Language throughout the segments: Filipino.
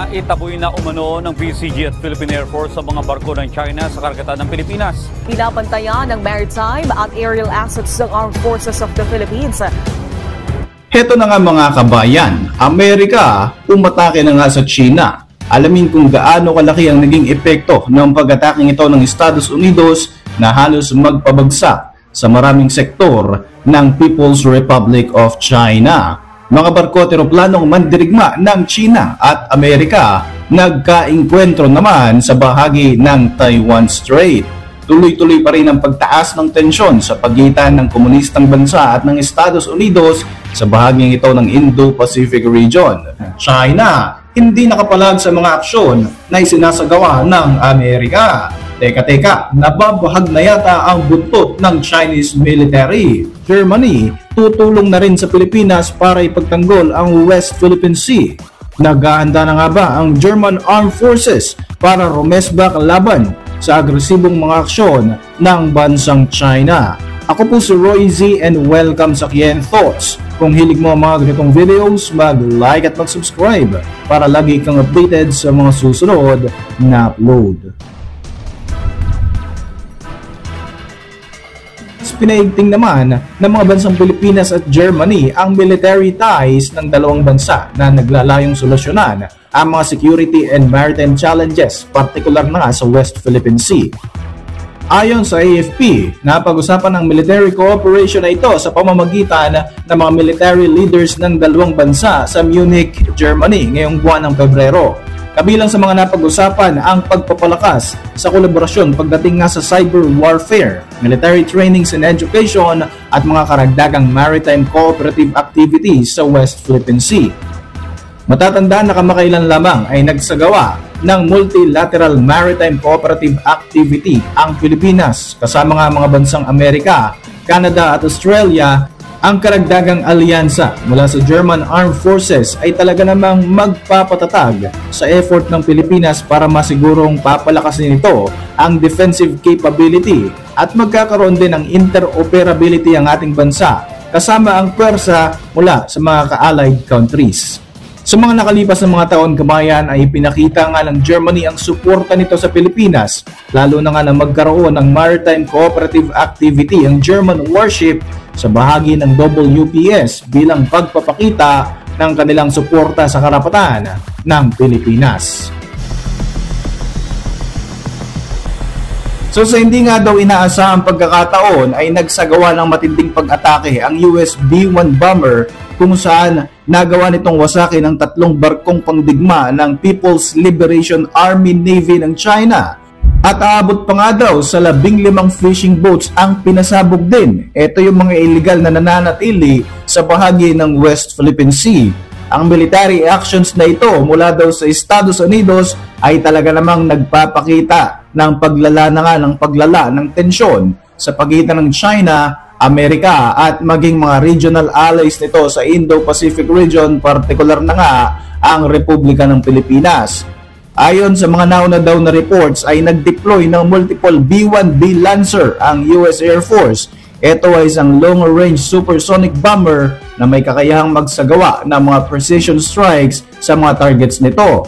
Naitaboy na umano ng PCG at Philippine Air Force sa mga barko ng China sa karagatan ng Pilipinas. Pinapantayan ng maritime at aerial assets ng Armed Forces of the Philippines. Heto na nga mga kabayan, Amerika umatake na nga sa China. Alamin kung gaano kalaki ang naging epekto ng pag-ataking ito ng Estados Unidos na halos magpabagsak sa maraming sektor ng People's Republic of China. Mga barko at eroplanong mandirigma ng China at Amerika nagkaengkwentro naman sa bahagi ng Taiwan Strait. Tuloy-tuloy pa rin ang pagtaas ng tensyon sa pagitan ng komunistang bansa at ng Estados Unidos sa bahaging ito ng Indo-Pacific region. China hindi nakapalag sa mga aksyon na isinasagawa ng Amerika. Teka, nababahag na yata ang buntot ng Chinese military. Germany, tutulong na rin sa Pilipinas para ipagtanggol ang West Philippine Sea. Naghahanda na nga ba ang German Armed Forces para rumesbak laban sa agresibong mga aksyon ng bansang China? Ako po si Roy Z and welcome sa Kien Thoughts. Kung hilig mo ang mga ganitong videos, mag-like at mag-subscribe para lagi kang updated sa mga susunod na upload. Pinaigting naman ng mga bansang Pilipinas at Germany ang military ties ng dalawang bansa na naglalayong solusyonan ang mga security and maritime challenges, partikular na nga sa West Philippine Sea. Ayon sa AFP, napag-usapan ang military cooperation na ito sa pamamagitan ng mga military leaders ng dalawang bansa sa Munich, Germany ngayong buwan ng Pebrero. Kabilang sa mga napag-usapan ang pagpapalakas sa kolaborasyon pagdating nga sa cyber warfare, military trainings and education at mga karagdagang maritime cooperative activities sa West Philippine Sea. Matatandaan na kamakailan lamang ay nagsagawa ng multilateral maritime cooperative activity ang Pilipinas kasama nga mga bansang Amerika, Canada at Australia. Ang karagdagang alyansa mula sa German Armed Forces ay talaga namang magpapatatag sa effort ng Pilipinas para masigurong papalakasin ito ang defensive capability at magkakaroon din ng interoperability ang ating bansa kasama ang pwersa mula sa mga ka-allied countries. Sa mga nakalipas na mga taon, kabayan, ay pinakita nga ng Germany ang suporta nito sa Pilipinas, lalo na nga na magkaroon ng maritime cooperative activity ang German warship sa bahagi ng WPS bilang pagpapakita ng kanilang suporta sa karapatan ng Pilipinas. So sa hindi nga daw inaasahang pagkakataon ay nagsagawa ng matinding pag-atake ang US B-1 bomber kung saan nagawa nitong wasakin ang 3 barkong pangdigma ng People's Liberation Army Navy ng China. At aabot pa nga daw sa 15 fishing boats ang pinasabog din. Ito yung mga illegal na nananatili sa bahagi ng West Philippine Sea. Ang military actions na ito mula daw sa Estados Unidos ay talaga namang nagpapakita ng paglala ng tensyon sa pagitan ng China, Amerika at maging mga regional allies nito sa Indo-Pacific region, partikular na nga ang Republika ng Pilipinas. Ayon sa mga nauna daw na reports ay nag-deploy ng multiple B-1B Lancer ang US Air Force. Ito ay isang long-range supersonic bomber na may kakayahang magsagawa ng mga precision strikes sa mga targets nito.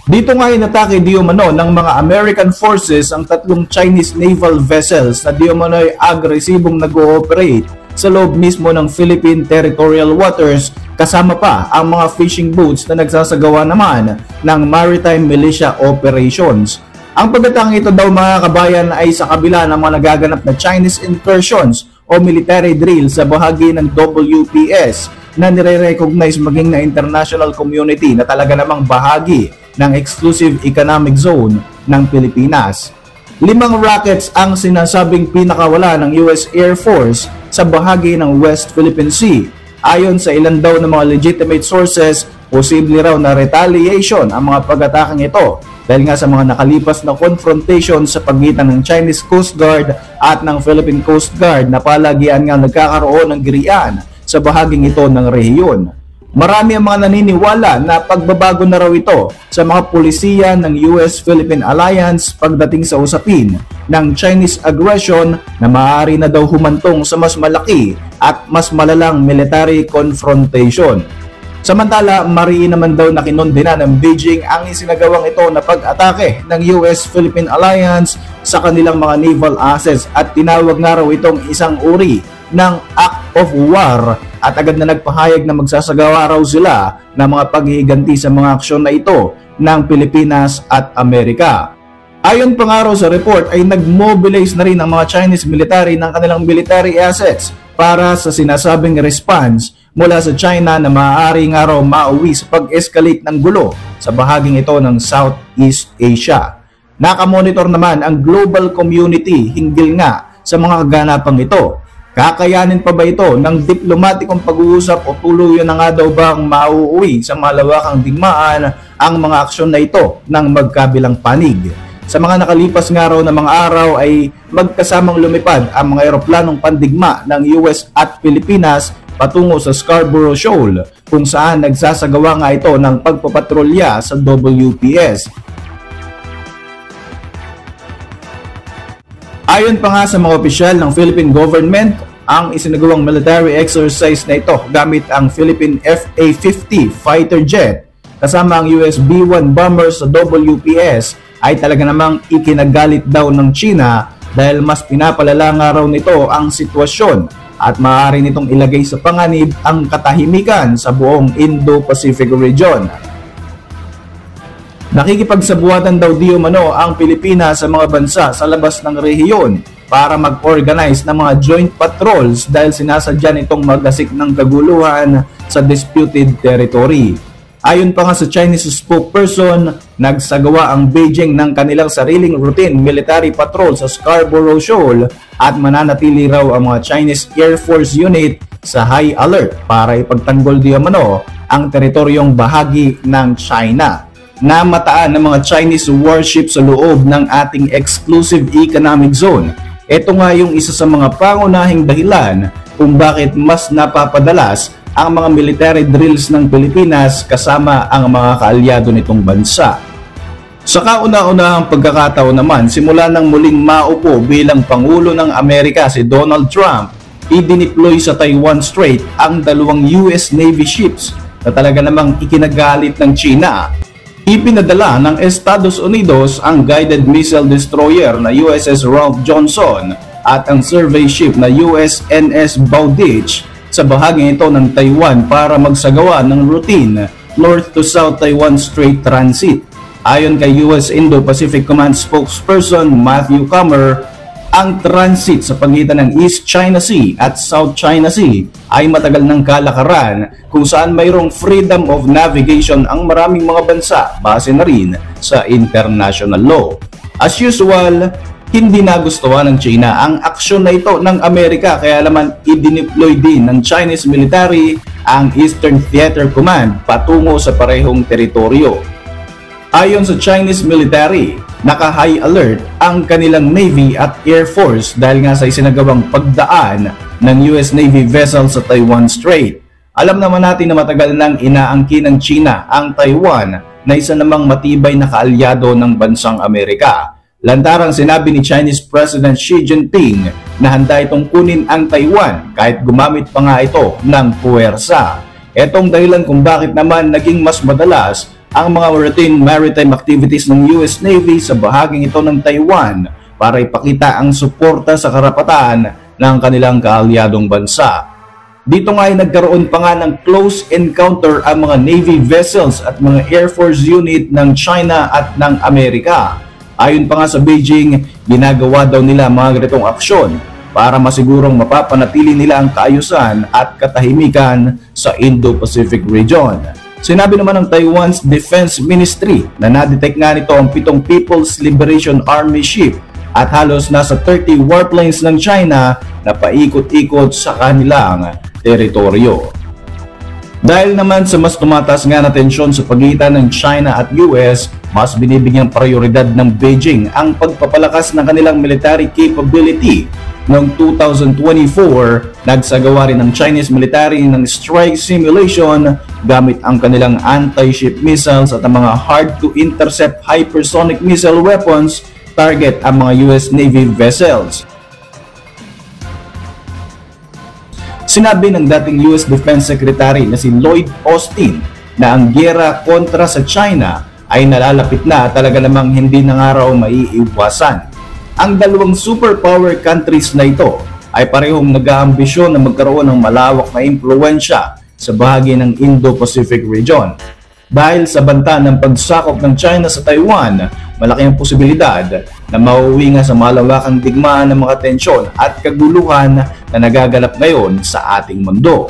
Dito nga inatake di umano ng mga American forces ang 3 Chinese naval vessels na di umano ay agresibong nag-ooperate sa loob mismo ng Philippine territorial waters, kasama pa ang mga fishing boats na nagsasagawa naman ng maritime militia operations. Ang pagkatang ito daw mga kabayan ay sa kabila ng mga nagaganap na Chinese incursions o military drill sa bahagi ng WPS na nire-recognize maging na international community na talaga namang bahagi ng exclusive economic zone ng Pilipinas. 5 rockets ang sinasabing pinakawala ng US Air Force sa bahagi ng West Philippine Sea. Ayon sa ilan daw ng mga legitimate sources, posible raw na retaliation ang mga pag-ataking ito dahil nga sa mga nakalipas na confrontation sa pagitan ng Chinese Coast Guard at ng Philippine Coast Guard na palagian nga nagkakaroon ng girian sa bahaging ito ng rehiyon. Marami ang mga naniniwala na pagbabago na raw ito sa mga pulisiya ng US-Philippine Alliance pagdating sa usapin ng Chinese aggression na maaari na daw humantong sa mas malaki at mas malalang military confrontation. Samantala, mariin naman daw na kinondena ng Beijing ang isinagawang ito na pag-atake ng US-Philippine Alliance sa kanilang mga naval assets at tinawag nga raw itong isang uri ng act of war at agad na nagpahayag na magsasagawa raw sila ng mga paghihiganti sa mga aksyon na ito ng Pilipinas at Amerika. Ayon pa nga raw sa report ay nag-mobilize na rin ang mga Chinese military ng kanilang military assets para sa sinasabing response mula sa China na maaari nga raw mauwi sa pag-escalate ng gulo sa bahaging ito ng Southeast Asia. Nakamonitor naman ang global community hinggil nga sa mga kaganapang ito. Kakayanin pa ba ito ng diplomatikong pag-uusap o tuluyan na nga daw bang mauuwi sa malawakang digmaan ang mga aksyon na ito ng magkabilang panig? Sa mga nakalipas nga raw na mga araw ay magkasamang lumipad ang mga eroplanong pandigma ng US at Pilipinas patungo sa Scarborough Shoal kung saan nagsasagawa nga ito ng pagpapatrolya sa WPS. Ayon pa nga sa mga opisyal ng Philippine government, ang isinagawang military exercise na ito gamit ang Philippine FA-50 fighter jet kasama ang US B-1 bomber sa WPS ay talaga namang ikinagalit daw ng China dahil mas pinapalala nga raw nito ang sitwasyon at maaari nitong ilagay sa panganib ang katahimikan sa buong Indo-Pacific region. Nakikipagsabuatan daw di umano ang Pilipinas sa mga bansa sa labas ng rehiyon para mag-organize ng mga joint patrols dahil sinasadya nitong magasik ng kaguluhan sa disputed territory. Ayon pa nga sa Chinese spokesperson, nagsagawa ang Beijing ng kanilang sariling routine military patrol sa Scarborough Shoal at mananatili raw ang mga Chinese Air Force unit sa high alert para ipagtanggol di umano ang teritoryong bahagi ng China. Namataan ng mga Chinese warships sa loob ng ating exclusive economic zone. Ito nga yung isa sa mga pangunahing dahilan kung bakit mas napapadalas ang mga military drills ng Pilipinas kasama ang mga kaalyado nitong bansa. Sa kauna-unahang pagkakataon naman, simula nang muling maupo bilang Pangulo ng Amerika si Donald Trump, idineploy sa Taiwan Strait ang dalawang US Navy ships na talaga namang ikinagalit ng China. Ipinadala ng Estados Unidos ang guided missile destroyer na USS Ralph Johnson at ang survey ship na USNS Bowditch sa bahagi ito ng Taiwan para magsagawa ng routine North to South Taiwan Strait transit. Ayon kay US Indo-Pacific Command spokesperson Matthew Kammer, ang transit sa pagitan ng East China Sea at South China Sea ay matagal ng kalakaran kung saan mayroong freedom of navigation ang maraming mga bansa base na rin sa international law. As usual, hindi nagustuhan ng China ang aksyon na ito ng Amerika kaya naman idineploy din ng Chinese military ang Eastern Theater Command patungo sa parehong teritoryo. Ayon sa Chinese military, naka-high alert ang kanilang Navy at Air Force dahil nga sa isinagawang pagdaan ng US Navy vessel sa Taiwan Strait. Alam naman natin na matagal nang inaangkin ng China ang Taiwan na isa namang matibay na kaalyado ng bansang Amerika. Lantarang sinabi ni Chinese President Xi Jinping na handa itong kunin ang Taiwan kahit gumamit pa nga ito ng puwersa. Etong dahilan kung bakit naman naging mas madalas ang mga routine maritime activities ng US Navy sa bahaging ito ng Taiwan para ipakita ang suporta sa karapatan ng kanilang kaalyadong bansa. Dito nga ay nagkaroon pa nga ng close encounter ang mga Navy vessels at mga Air Force unit ng China at ng Amerika. Ayon pa nga sa Beijing, ginagawa daw nila mga ganitong aksyon para masigurong mapapanatili nila ang kaayusan at katahimikan sa Indo-Pacific region. Sinabi naman ng Taiwan's Defense Ministry na nadetect nga nito ang 7 People's Liberation Army ship at halos nasa 30 warplanes ng China na paikot-ikot sa kanilang teritoryo. Dahil naman sa mas tumataas nga na tensyon sa pagitan ng China at US, mas binibigyang prioridad ng Beijing ang pagpapalakas ng kanilang military capability. Noong 2024, nagsagawa rin ng Chinese military ng strike simulation gamit ang kanilang anti-ship missiles at ang mga hard-to-intercept hypersonic missile weapons target ang mga US Navy vessels. Sinabi ng dating US Defense Secretary na si Lloyd Austin na ang giyera kontra sa China ay nalalapit na, talaga namang hindi na nga raw maiiwasan. Ang dalawang superpower countries na ito ay parehong nag-aambisyon na magkaroon ng malawak na impluwensya sa bahagi ng Indo-Pacific region. Dahil sa banta ng pagsakop ng China sa Taiwan, malaki ang posibilidad na mauwi nga sa malawakang digmaan ng mga tensyon at kaguluhan na nagaganap ngayon sa ating mundo.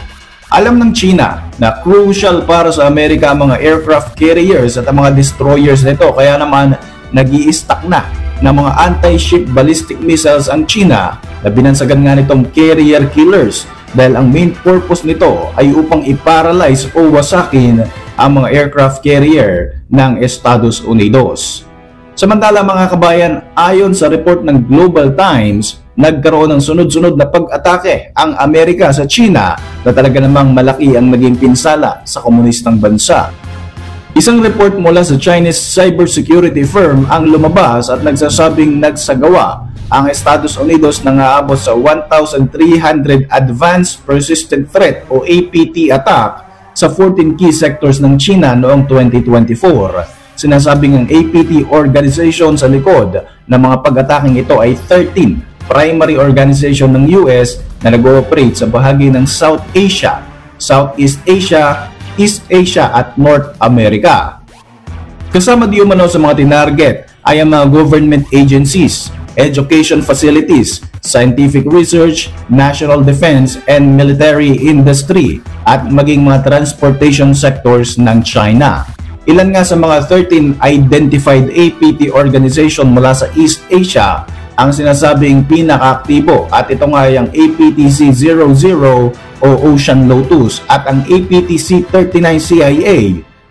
Alam ng China na crucial para sa Amerika ang mga aircraft carriers at ang mga destroyers nito, kaya naman nag-i-stock na ng mga anti-ship ballistic missiles ang China na binansagan nga nitong carrier killers dahil ang main purpose nito ay upang i-paralyze o wasakin ang mga aircraft carrier ng Estados Unidos. Samantala mga kabayan, ayon sa report ng Global Times, nagkaroon ng sunod-sunod na pag-atake ang Amerika sa China na talaga namang malaki ang naging pinsala sa komunistang bansa. Isang report mula sa Chinese cybersecurity firm ang lumabas at nagsasabing nagsagawa ang Estados Unidos na aabot sa 1,300 Advanced Persistent Threat o APT attack sa 14 key sectors ng China noong 2024. Sinasabing ang APT organization sa likod ng mga pag-ataking ito ay 13 primary organization ng US na nag-ooperate sa bahagi ng South Asia, Southeast Asia, East Asia at North America. Kasama di umano sa mga tinarget ay ang mga government agencies, education facilities, scientific research, national defense and military industry at maging mga transportation sectors ng China. Ilan nga sa mga 13 identified APT organization mula sa East Asia ang sinasabing pinaka-aktibo, at ito nga ay ang APTC-00 o Ocean Lotus at ang APTC-39 CIA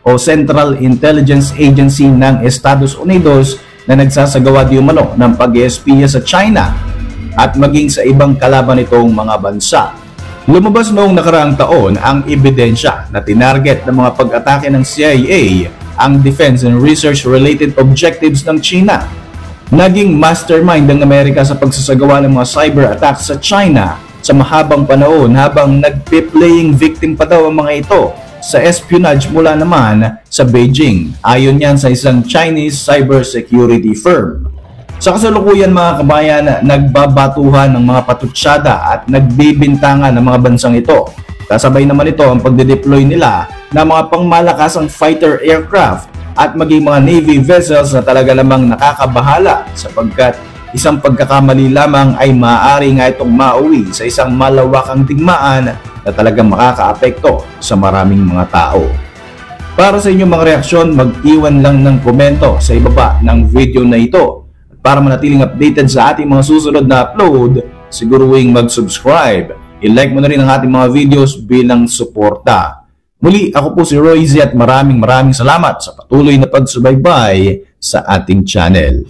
o Central Intelligence Agency ng Estados Unidos na nagsasagawa di umano ng pag-espiya sa China at maging sa ibang kalaban nitong mga bansa. Lumabas noong nakaraang taon ang ebidensya na tinarget ng mga pag-atake ng CIA ang defense and research-related objectives ng China. Naging mastermind ng Amerika sa pagsasagawa ng mga cyber attacks sa China sa mahabang panahon habang nagpe-playing victim pa daw ang mga ito sa espionage mula naman sa Beijing. Ayon yan sa isang Chinese cybersecurity firm. Sa kasalukuyan mga kabayan, nagbabatuhan ng mga patutsada at nagbibintangan ng mga bansang ito. Kasabay naman ito ang pagde-deploy nila ng mga pangmalakasang fighter aircraft at maging mga Navy vessels na talaga namang nakakabahala sapagkat isang pagkakamali lamang ay maaari nga itong mauwi sa isang malawakang digmaan na talagang makakaapekto sa maraming mga tao. Para sa inyong mga reaksyon, mag-iwan lang ng komento sa ibaba ng video na ito. Para manatiling updated sa ating mga susunod na upload, siguruhing mag-subscribe. I-like mo na rin ang ating mga videos bilang suporta. Muli, ako po si Roy Z at maraming salamat sa patuloy na pagsubaybay sa ating channel.